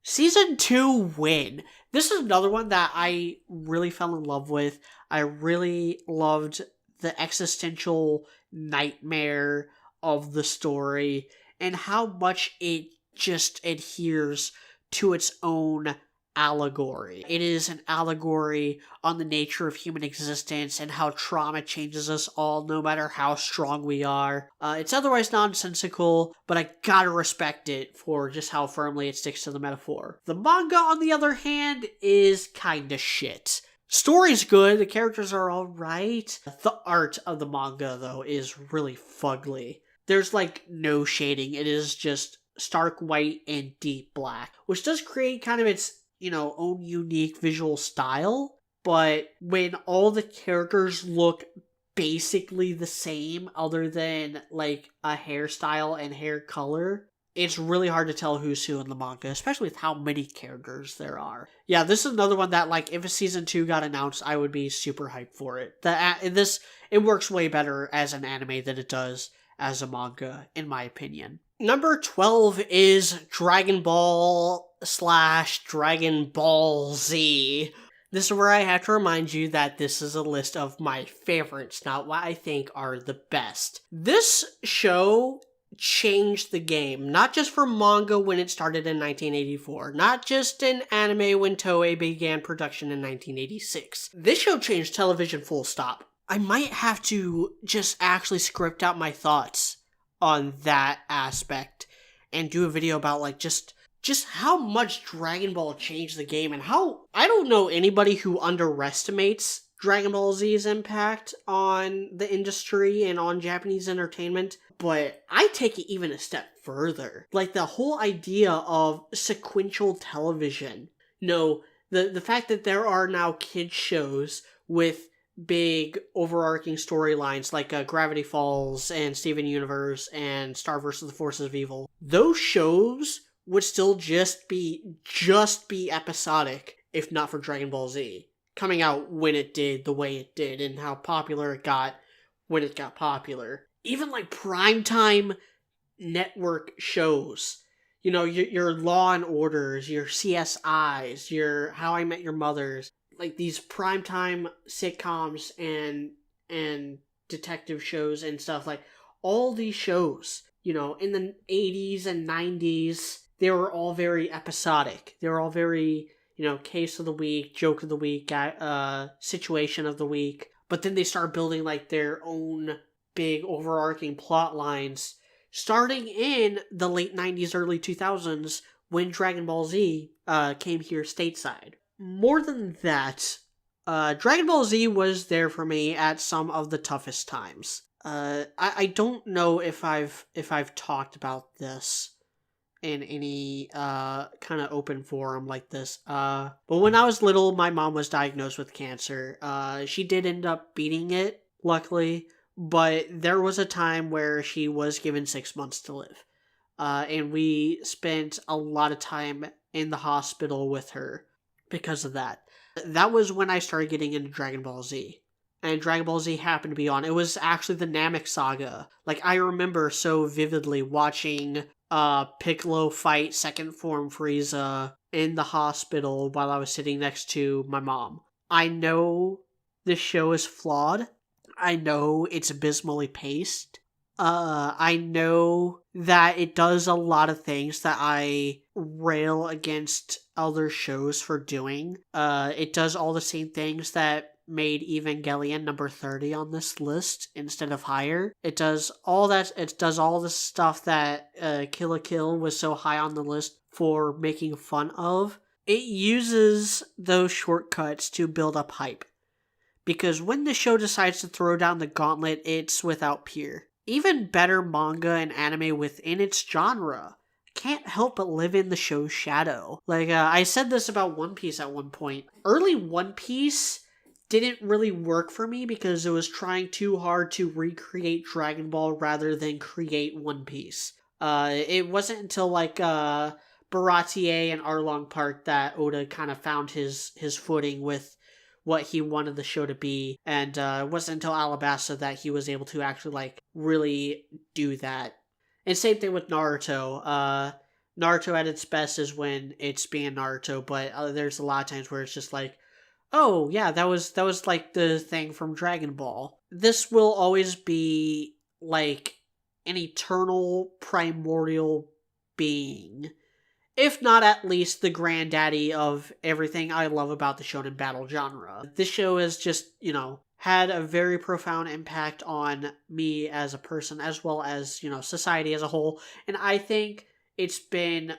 Season 2 win. This is another one that I really fell in love with. I really loved the existential nightmare of the story and how much it just adheres to its own allegory. It is an allegory on the nature of human existence and how trauma changes us all no matter how strong we are. It's otherwise nonsensical, but I gotta respect it for just how firmly it sticks to the metaphor. The manga, on the other hand, is kinda shit. Story's good, the characters are alright. The art of the manga, though, is really fugly. There's like no shading, it is just stark white and deep black, which does create kind of its own unique visual style, but when all the characters look basically the same other than like a hairstyle and hair color, it's really hard to tell who's who in the manga, especially with how many characters there are. Yeah, this is another one that, like, if a season 2 got announced, I would be super hyped for it. It works way better as an anime than it does as a manga, in my opinion. Number 12 is Dragon Ball / Dragon Ball Z. This is where I have to remind you that this is a list of my favorites, not what I think are the best. This show changed the game, not just for manga when it started in 1984, not just in anime when Toei began production in 1986. This show changed television full stop. I might have to just actually script out my thoughts on that aspect and do a video about like just how much Dragon Ball changed the game and how I don't know anybody who underestimates Dragon Ball Z's impact on the industry and on Japanese entertainment, but I take it even a step further. Like the whole idea of sequential television. The fact that there are now kids shows with big overarching storylines like Gravity Falls and Steven Universe and Star vs. the Forces of Evil. Those shows would still just be episodic if not for Dragon Ball Z coming out when it did, the way it did, and how popular it got when it got popular. Even like primetime network shows, your Law and Orders, your CSIs, your How I Met Your Mothers, like these primetime sitcoms and detective shows and stuff, like all these shows, in the 80s and 90s, they were all very episodic. They were all very, case of the week, joke of the week, situation of the week. But then they start building like their own big overarching plot lines starting in the late 90s, early 2000s when Dragon Ball Z came here stateside. More than that, Dragon Ball Z was there for me at some of the toughest times. I don't know if I've talked about this in any kind of open forum like this. But when I was little, my mom was diagnosed with cancer. She did end up beating it, luckily, but there was a time where she was given 6 months to live. And we spent a lot of time in the hospital with her because of that. That was when I started getting into Dragon Ball Z. And Dragon Ball Z happened to be on. It was actually the Namek Saga. Like, I remember so vividly watching Piccolo fight Second Form Frieza in the hospital while I was sitting next to my mom. I know this show is flawed. I know it's abysmally paced. I know that it does a lot of things that I rail against other shows for doing. It does all the same things that made Evangelion number 30 on this list instead of higher. It does all the stuff that Kill la Kill was so high on the list for making fun of. It uses those shortcuts to build up hype. Because when the show decides to throw down the gauntlet, it's without peer. Even better manga and anime within its genre can't help but live in the show's shadow. Like, I said this about One Piece at one point. Early One Piece didn't really work for me because it was trying too hard to recreate Dragon Ball rather than create One Piece. It wasn't until, like, Baratie and Arlong Park that Oda kind of found his footing with what he wanted the show to be, and it wasn't until Alabasta that he was able to actually, like, really do that. And same thing with Naruto. Naruto at its best is when it's being Naruto, but there's a lot of times where it's just like, oh yeah, that was like the thing from Dragon Ball. This will always be like an eternal primordial being, if not at least the granddaddy of everything I love about the shonen battle genre. This show has just, had a very profound impact on me as a person, as well as, society as a whole, and I think it's been,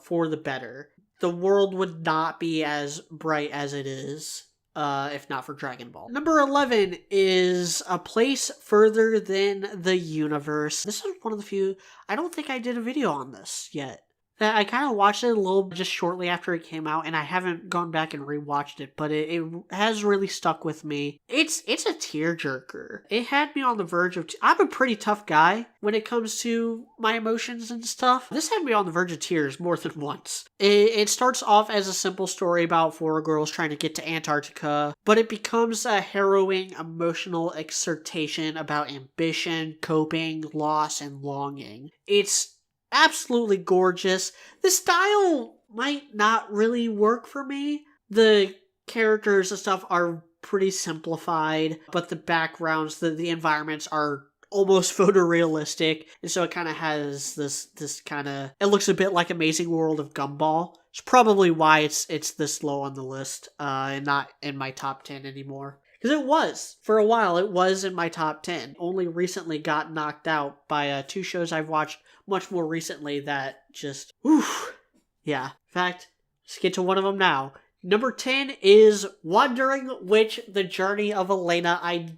for the better. The world would not be as bright as it is if not for Dragon Ball. Number 11 is A Place Further Than the Universe. This is one of the few, I don't think I did a video on this yet. I kind of watched it a little just shortly after it came out, and I haven't gone back and rewatched it, but it has really stuck with me. It's a tearjerker. It had me on the verge of... I'm a pretty tough guy when it comes to my emotions and stuff. This had me on the verge of tears more than once. It starts off as a simple story about 4 girls trying to get to Antarctica, but it becomes a harrowing, emotional exhortation about ambition, coping, loss, and longing. It's absolutely gorgeous. The style might not really work for me. The characters and stuff are pretty simplified, but the backgrounds, the environments are almost photorealistic, and so it kind of has this kind of... It looks a bit like Amazing World of Gumball. It's probably why it's this low on the list, and not in my top 10 anymore. Because it was. For a while, it was in my top 10. Only recently got knocked out by 2 shows I've watched much more recently that just... Oof. Yeah. In fact, let's get to one of them now. Number 10 is Wandering Witch, The Journey of Elena. I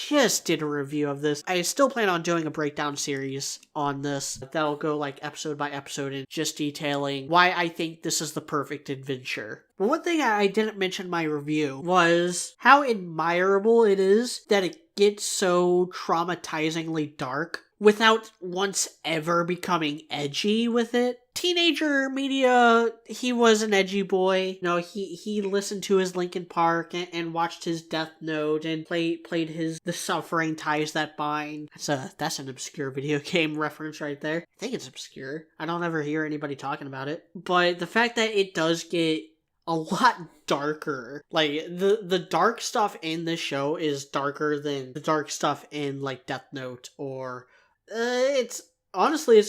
just did a review of this. I still plan on doing a breakdown series on this. That'll go like episode by episode and just detailing why I think this is the perfect adventure. But one thing I didn't mention in my review was how admirable it is that it gets so traumatizingly dark without once ever becoming edgy with it. Teenager media, he was an edgy boy. He listened to his Linkin Park and watched his Death Note and played his The Suffering Ties That Bind. That's an obscure video game reference right there. I think it's obscure. I don't ever hear anybody talking about it. But the fact that it does get a lot darker. Like, the dark stuff in this show is darker than the dark stuff in, like, Death Note or... it's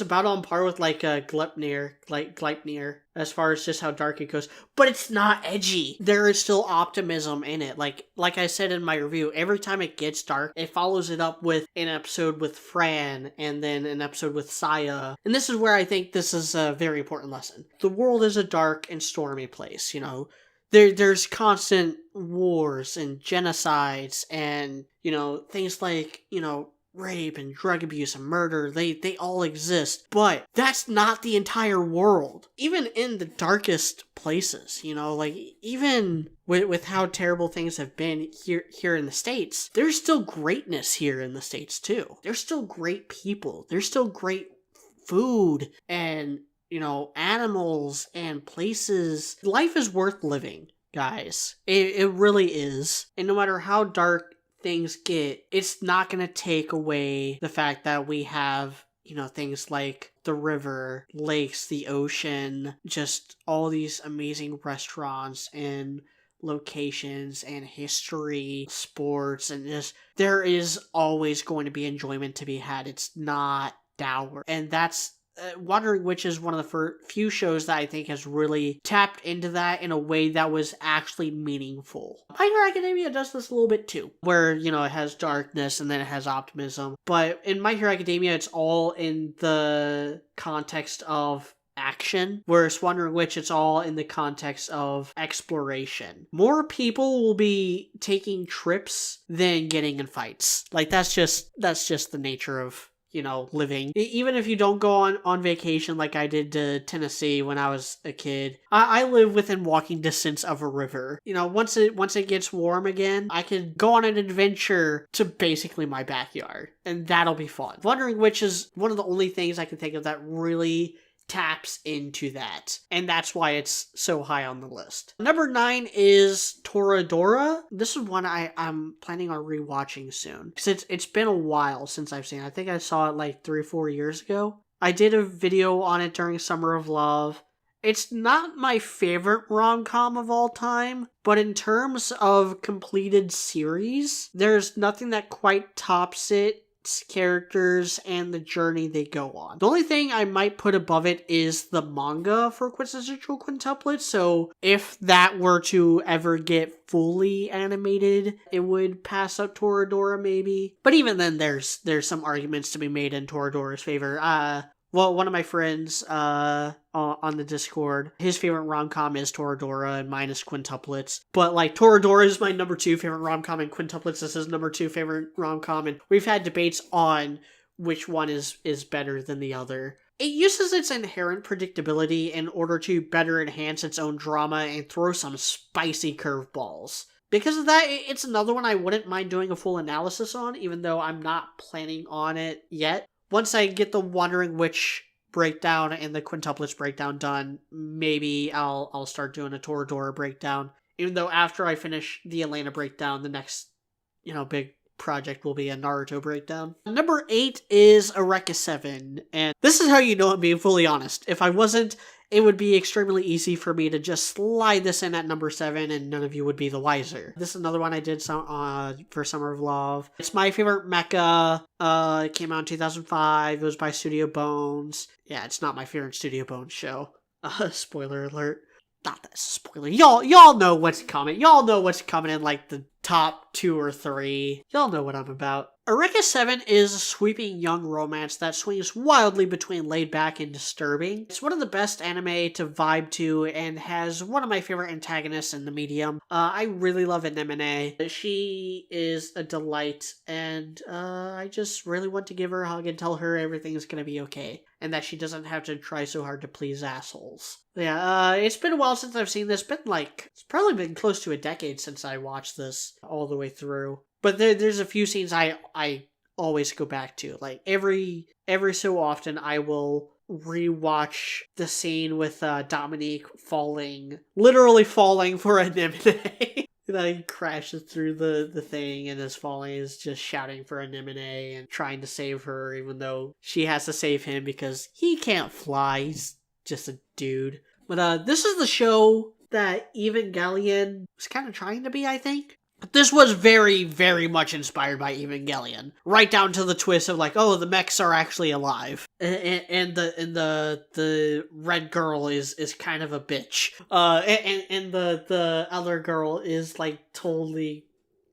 about on par with like Gleipnir, as far as just how dark it goes. But it's not edgy. There is still optimism in it. Like I said in my review, every time it gets dark, it follows it up with an episode with Fran and then an episode with Saya. And this is where I think this is a very important lesson. The world is a dark and stormy place, There's constant wars and genocides and, things like, rape and drug abuse and murder, they all exist, but that's not the entire world. Even in the darkest places, even with how terrible things have been here in the States, there's still greatness here in the States too. There's still great people. There's still great food and, animals and places. Life is worth living, guys. It really is. And no matter how dark things get, it's not going to take away the fact that we have, things like the river, lakes, the ocean, just all these amazing restaurants and locations and history, sports, and just there is always going to be enjoyment to be had. It's not dour. And that's Wandering Witch is one of the few shows that I think has really tapped into that in a way that was actually meaningful. My Hero Academia does this a little bit too, where, it has darkness and then it has optimism. But in My Hero Academia, it's all in the context of action, whereas Wandering Witch, it's all in the context of exploration. More people will be taking trips than getting in fights. Like, that's just the nature of living. Even if you don't go on vacation like I did to Tennessee when I was a kid, I live within walking distance of a river. Once it gets warm again, I could go on an adventure to basically my backyard, and that'll be fun. Wandering Witch is one of the only things I can think of that really taps into that, and that's why it's so high on the list. Number 9 is Toradora. This is one I'm planning on rewatching soon, because it's been a while since I've seen it. I think I saw it like 3 or 4 years ago. I did a video on it during Summer of Love. It's not my favorite rom-com of all time, but in terms of completed series, there's nothing that quite tops it. Characters and the journey they go on. The only thing I might put above it is the manga for Quintessential Quintuplets, so if that were to ever get fully animated, it would pass up Toradora maybe. But even then, there's some arguments to be made in Toradora's favor. Well, one of my friends on the Discord, his favorite rom-com is Toradora and mine is Quintuplets. But like Toradora is my number 2 favorite rom-com and Quintuplets is his number 2 favorite rom-com, and we've had debates on which one is better than the other. It uses its inherent predictability in order to better enhance its own drama and throw some spicy curveballs. Because of that, it's another one I wouldn't mind doing a full analysis on, even though I'm not planning on it yet. Once I get the Wandering Witch breakdown and the Quintuplets breakdown done, maybe I'll start doing a Toradora breakdown. Even though after I finish the Elena breakdown, the next, big project will be a Naruto breakdown. Number 8 is Eureka 7, and this is how you know I'm being fully honest. If I wasn't, it would be extremely easy for me to just slide this in at number 7 and none of you would be the wiser. This is another one I did for Summer of Love. It's my favorite mecha. It came out in 2005. It was by Studio Bones. Yeah, it's not my favorite Studio Bones show. Spoiler alert. Not that spoiler. Y'all know what's coming. Y'all know what's coming in like the top 2 or 3. Y'all know what I'm about. Eureka 7 is a sweeping young romance that swings wildly between laid back and disturbing. It's one of the best anime to vibe to and has one of my favorite antagonists in the medium. I really love Anemone. She is a delight, and I just really want to give her a hug and tell her everything is gonna be okay, and that she doesn't have to try so hard to please assholes. Yeah, it's been a while since I've seen this. It's probably been close to a decade since I watched this all the way through. But there's a few scenes I always go back to. Like every so often I will rewatch the scene with Dominique literally falling for Anemone. That he crashes through the thing and is falling, is just shouting for Anemone and trying to save her, even though she has to save him because he can't fly. He's just a dude. But this is the show that Evangelion was kind of trying to be, I think. This was very, very much inspired by Evangelion, right down to the twist of like, oh, the mechs are actually alive, and the red girl is kind of a bitch, and the other girl is like totally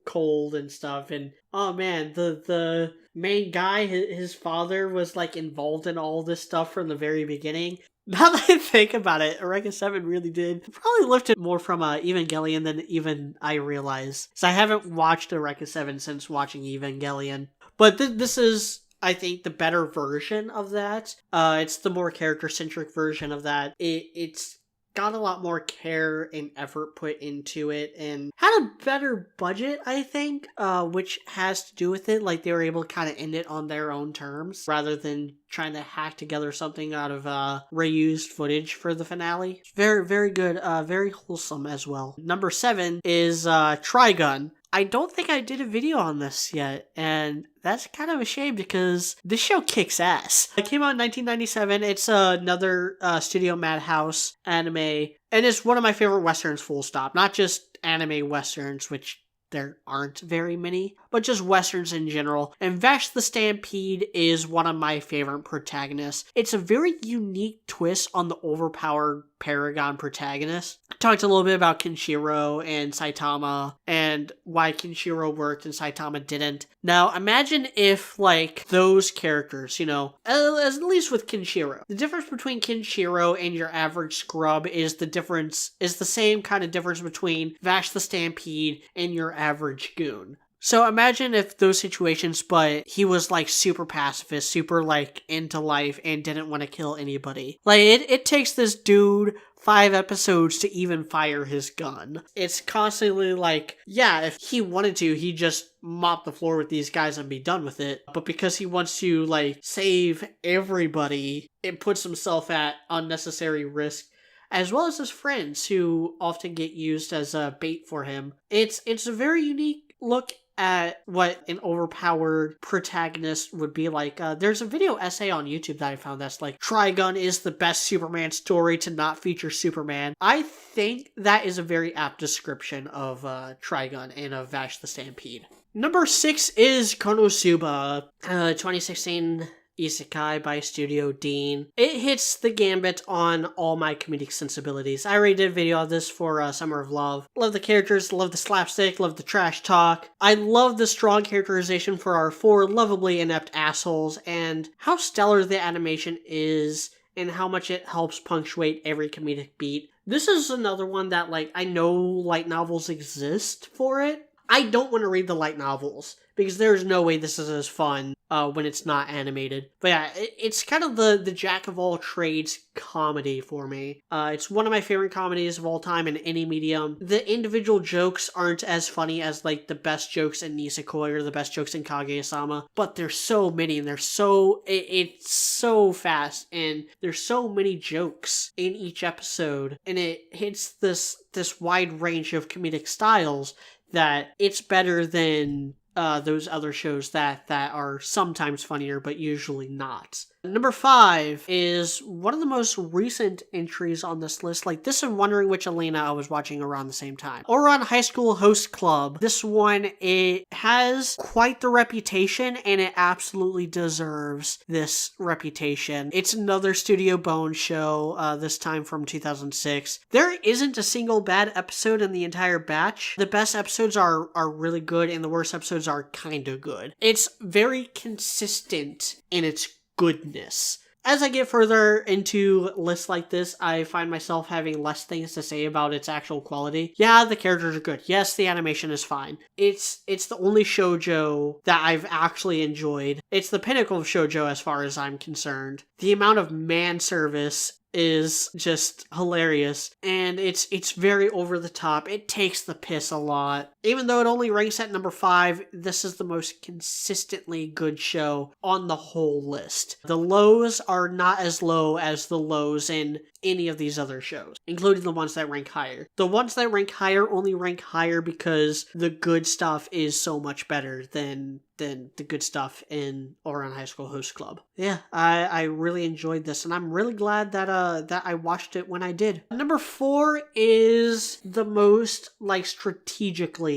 cold and stuff, and oh man, the main guy, his father was like involved in all this stuff from the very beginning. Now that I think about it, Eureka 7 really did probably lifted more from Evangelion than even I realize. So I haven't watched Eureka 7 since watching Evangelion. But this is, I think, the better version of that. It's the more character-centric version of that. It's got a lot more care and effort put into it and had a better budget, I think, which has to do with it. Like, they were able to kind of end it on their own terms rather than trying to hack together something out of reused footage for the finale. Very, very good, very wholesome as well. Number 7 is Trigun. I don't think I did a video on this yet, and that's kind of a shame because this show kicks ass. It came out in 1997. It's another Studio Madhouse anime, and it's one of my favorite westerns, full stop. Not just anime westerns, which there aren't very many, but just westerns in general. And Vash the Stampede is one of my favorite protagonists. It's a very unique twist on the overpowered Paragon protagonist. I talked a little bit about Kenshiro and Saitama and why Kenshiro worked and Saitama didn't. Now, imagine if, like, those characters, at least with Kenshiro, the difference between Kenshiro and your average scrub is the same kind of difference between Vash the Stampede and your average goon. So imagine if those situations, but he was like super pacifist, super like into life and didn't want to kill anybody. Like it takes this dude 5 episodes to even fire his gun. It's constantly like, yeah, if he wanted to, he'd just mop the floor with these guys and be done with it. But because he wants to like save everybody, it puts himself at unnecessary risk, as well as his friends who often get used as a bait for him. It's a very unique look at what an overpowered protagonist would be like. There's a video essay on YouTube that I found that's like, Trigun is the best Superman story to not feature Superman. I think that is a very apt description of Trigun and of Vash the Stampede. Number 6 is Konosuba, 2016 isekai by Studio Dean. It hits the gambit on all my comedic sensibilities. I already did a video of this for Summer of Love. Love the characters, love the slapstick, love the trash talk. I love the strong characterization for our 4 lovably inept assholes, and how stellar the animation is, and how much it helps punctuate every comedic beat. This is another one that, like, I know light novels exist for it. I don't want to read the light novels, because there's no way this is as fun when it's not animated. But yeah, it's kind of the jack of all trades comedy for me. It's one of my favorite comedies of all time in any medium. The individual jokes aren't as funny as like the best jokes in Nisekoi or the best jokes in Kaguya-sama, but there's so many, and it's so fast, and there's so many jokes in each episode, and it hits this wide range of comedic styles that it's better than those other shows that are sometimes funnier, but usually not. Number 5 is one of the most recent entries on this list. Like, this and Wondering Which Elena I was watching around the same time. Ouran High School Host Club. This one, it has quite the reputation, and it absolutely deserves this reputation. It's another Studio Bone show, this time from 2006. There isn't a single bad episode in the entire batch. The best episodes are really good, and the worst episodes are kinda good. It's very consistent in its goodness. As I get further into lists like this, I find myself having less things to say about its actual quality. Yeah, the characters are good. Yes, the animation is fine. It's the only shoujo that I've actually enjoyed. It's the pinnacle of shoujo as far as I'm concerned. The amount of man service is just hilarious, and it's very over the top. It takes the piss a lot. Even though it only ranks at number 5, this is the most consistently good show on the whole list. The lows are not as low as the lows in any of these other shows, including the ones that rank higher. The ones that rank higher only rank higher because the good stuff is so much better than the good stuff in Ouran High School Host Club. Yeah, I really enjoyed this, and I'm really glad that I watched it when I did. Number 4 is the most, like, strategically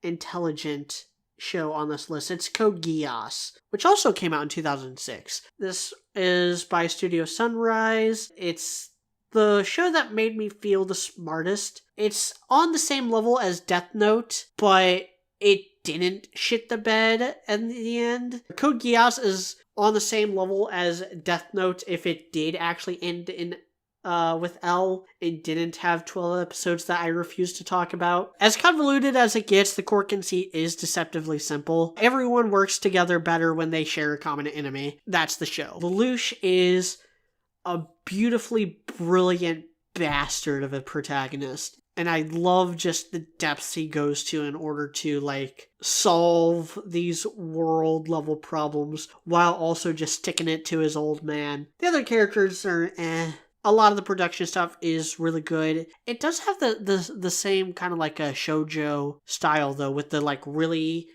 intelligent show on this list. It's Code Geass, which also came out in 2006. This is by Studio Sunrise. It's the show that made me feel the smartest. It's on the same level as Death Note, but it didn't shit the bed in the end. Code Geass is on the same level as Death Note if it did actually end in with L. It didn't have 12 episodes that I refuse to talk about. As convoluted as it gets, the core conceit is deceptively simple. Everyone works together better when they share a common enemy. That's the show. Lelouch is a beautifully brilliant bastard of a protagonist, and I love just the depths he goes to in order to, like, solve these world level problems while also just sticking it to his old man. The other characters are A lot of the production stuff is really good. It does have the same kind of like a shoujo style, though, with the, like, really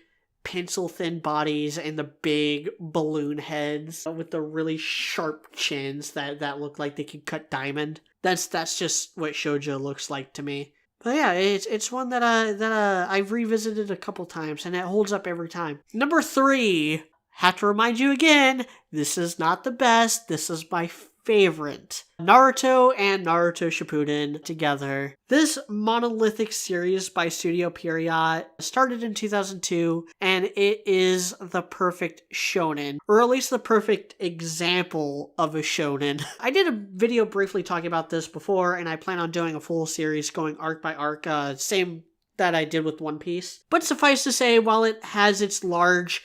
pencil-thin bodies and the big balloon heads with the really sharp chins that look like they could cut diamond. That's just what shoujo looks like to me. But yeah, it's one that I've revisited a couple times, and it holds up every time. Number 3, have to remind you again, this is not the best. This is my favorite. Naruto and Naruto Shippuden together. This monolithic series by Studio Pierrot started in 2002, and it is the perfect shonen, or at least the perfect example of a shonen. I did a video briefly talking about this before, and I plan on doing a full series going arc by arc, same that I did with One Piece. But suffice to say, while it has its large,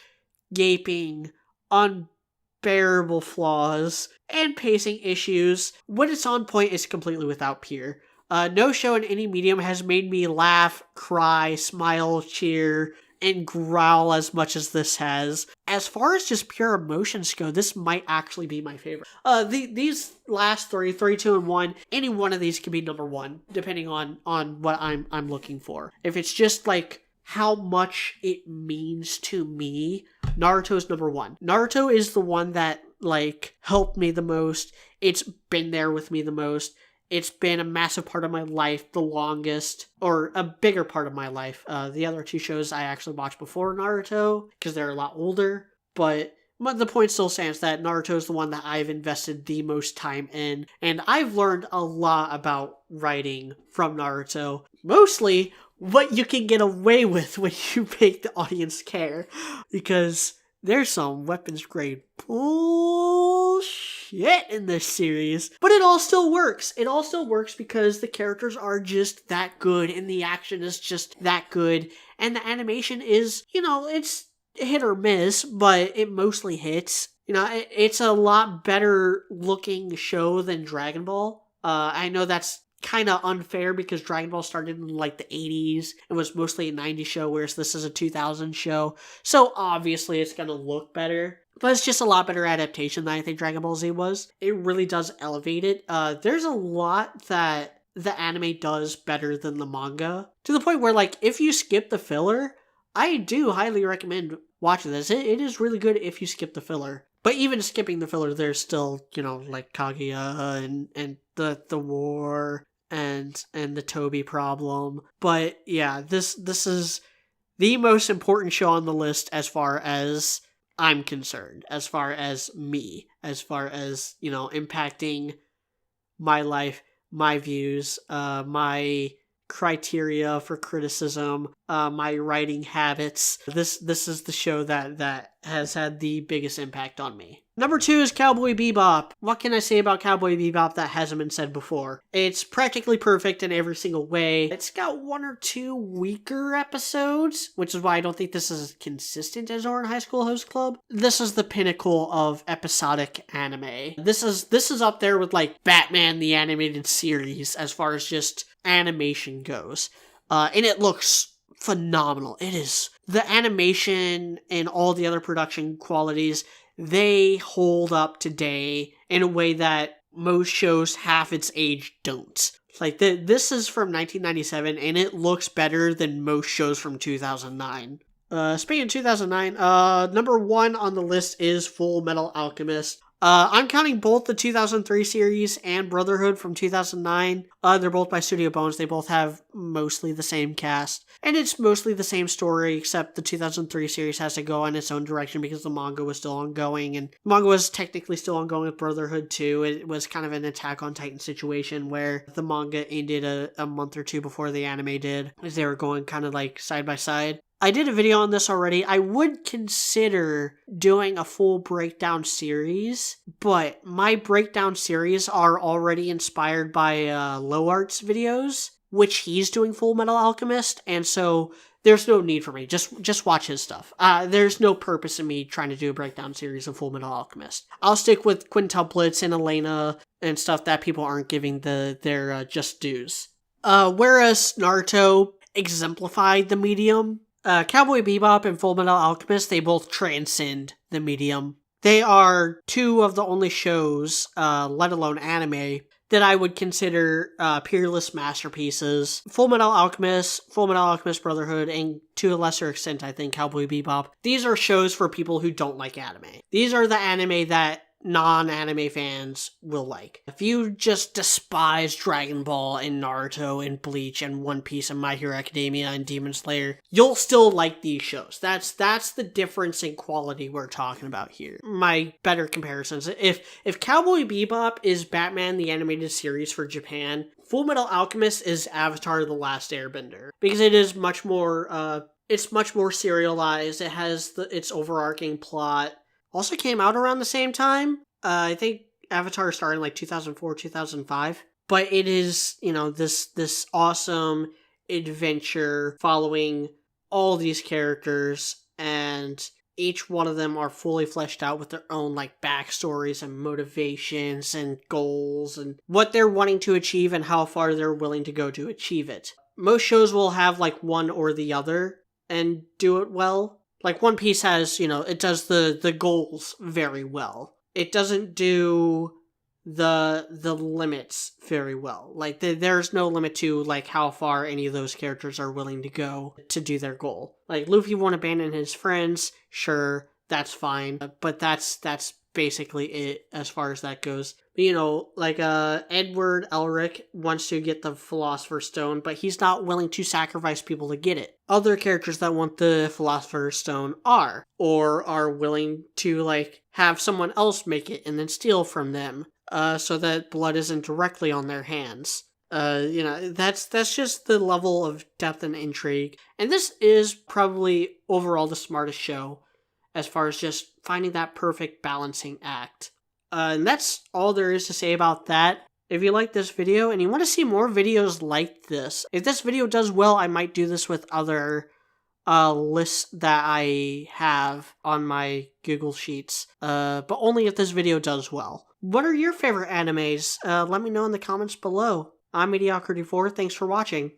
gaping, unbearable flaws and pacing issues, when it's on point, it's completely without peer. No show in any medium has made me laugh, cry, smile, cheer, and growl as much as this has. As far as just pure emotions go, this might actually be my favorite. These last 3, 2, and 1, any one of these can be number 1, depending on what I'm looking for. If it's just like how much it means to me, Naruto is number one. Naruto is the one that, like, helped me the most. It's been there with me the most. It's been a massive part of my life the longest, or a bigger part of my life. The other two shows I actually watched before Naruto, because they're a lot older, but the point still stands that Naruto is the one that I've invested the most time in, and I've learned a lot about writing from Naruto. Mostly what you can get away with when you make the audience care, because there's some weapons grade bullshit in this series, but it all still works. It all still works because the characters are just that good, and the action is just that good, and the animation is, it's hit or miss, but it mostly hits. It's a lot better looking show than Dragon Ball. I know that's kind of unfair because Dragon Ball started in like the 80s and was mostly a 90s show, whereas this is a 2000 show. So obviously it's going to look better, but it's just a lot better adaptation than I think Dragon Ball Z was. It really does elevate it. There's a lot that the anime does better than the manga, to the point where, like, if you skip the filler, I do highly recommend watching this. It is really good if you skip the filler. But even skipping the filler, there's still, like Kaguya and the war and the Toby problem. But yeah, this is the most important show on the list as far as I'm concerned, as far as me, as far as, impacting my life, my views, my criteria for criticism, my writing habits. This is the show that has had the biggest impact on me. Number 2 is Cowboy Bebop. What can I say about Cowboy Bebop that hasn't been said before? It's practically perfect in every single way. It's got 1 or 2 weaker episodes, which is why I don't think this is as consistent as Ouran High School Host Club. This is the pinnacle of episodic anime. This is up there with, like, Batman the Animated Series as far as just animation goes. And it looks phenomenal. It is. The animation and all the other production qualities, they hold up today in a way that most shows half its age don't. Like, this is from 1997, and it looks better than most shows from 2009. Speaking of 2009, number 1 on the list is Full Metal Alchemist. I'm counting both the 2003 series and Brotherhood from 2009. They're both by Studio Bones. They both have mostly the same cast. And it's mostly the same story, except the 2003 series has to go in its own direction because the manga was still ongoing. And the manga was technically still ongoing with Brotherhood too. It was kind of an Attack on Titan situation where the manga ended a month or two before the anime did, as they were going kind of like side by side. I did a video on this already. I would consider doing a full breakdown series, but my breakdown series are already inspired by Low Art's videos, which he's doing Full Metal Alchemist, and so there's no need for me. Just watch his stuff. There's no purpose in me trying to do a breakdown series of Full Metal Alchemist. I'll stick with quintuplets and Elena and stuff that people aren't giving their just dues. Whereas Naruto exemplified the medium, Cowboy Bebop and Full Metal Alchemist, they both transcend the medium. They are 2 of the only shows, let alone anime, that I would consider peerless masterpieces. Full Metal Alchemist Brotherhood, and to a lesser extent, I think, Cowboy Bebop. These are shows for people who don't like anime. These are the anime that non-anime fans will like. If you just despise Dragon Ball and Naruto and Bleach and One Piece and My Hero Academia and Demon Slayer, you'll still like these shows. That's the difference in quality we're talking about here. My better comparisons. If Cowboy Bebop is Batman the Animated Series for Japan, Full Metal Alchemist is Avatar: The Last Airbender, because it is much more it's much more serialized. It has its overarching plot. Also came out around the same time. I think Avatar started in like 2004, 2005. But it is, this awesome adventure following all these characters, and each one of them are fully fleshed out with their own like backstories and motivations and goals and what they're wanting to achieve and how far they're willing to go to achieve it. Most shows will have like one or the other and do it well. Like One Piece has, it does the goals very well. It doesn't do the limits very well. Like there's no limit to like how far any of those characters are willing to go to do their goal. Like Luffy won't abandon his friends, sure, that's fine, but that's basically it as far as that goes. You know, like Edward Elric wants to get the Philosopher's Stone, but he's not willing to sacrifice people to get it. Other characters that want the Philosopher's Stone are, or are willing to like have someone else make it and then steal from them, so that blood isn't directly on their hands. You know, that's just the level of depth and intrigue. And this is probably overall the smartest show as far as just finding that perfect balancing act. And that's all there is to say about that. If you like this video and you want to see more videos like this, if this video does well, I might do this with other lists that I have on my Google Sheets, but only if this video does well. What are your favorite animes? Let me know in the comments below. I'm Mediocrity4, thanks for watching.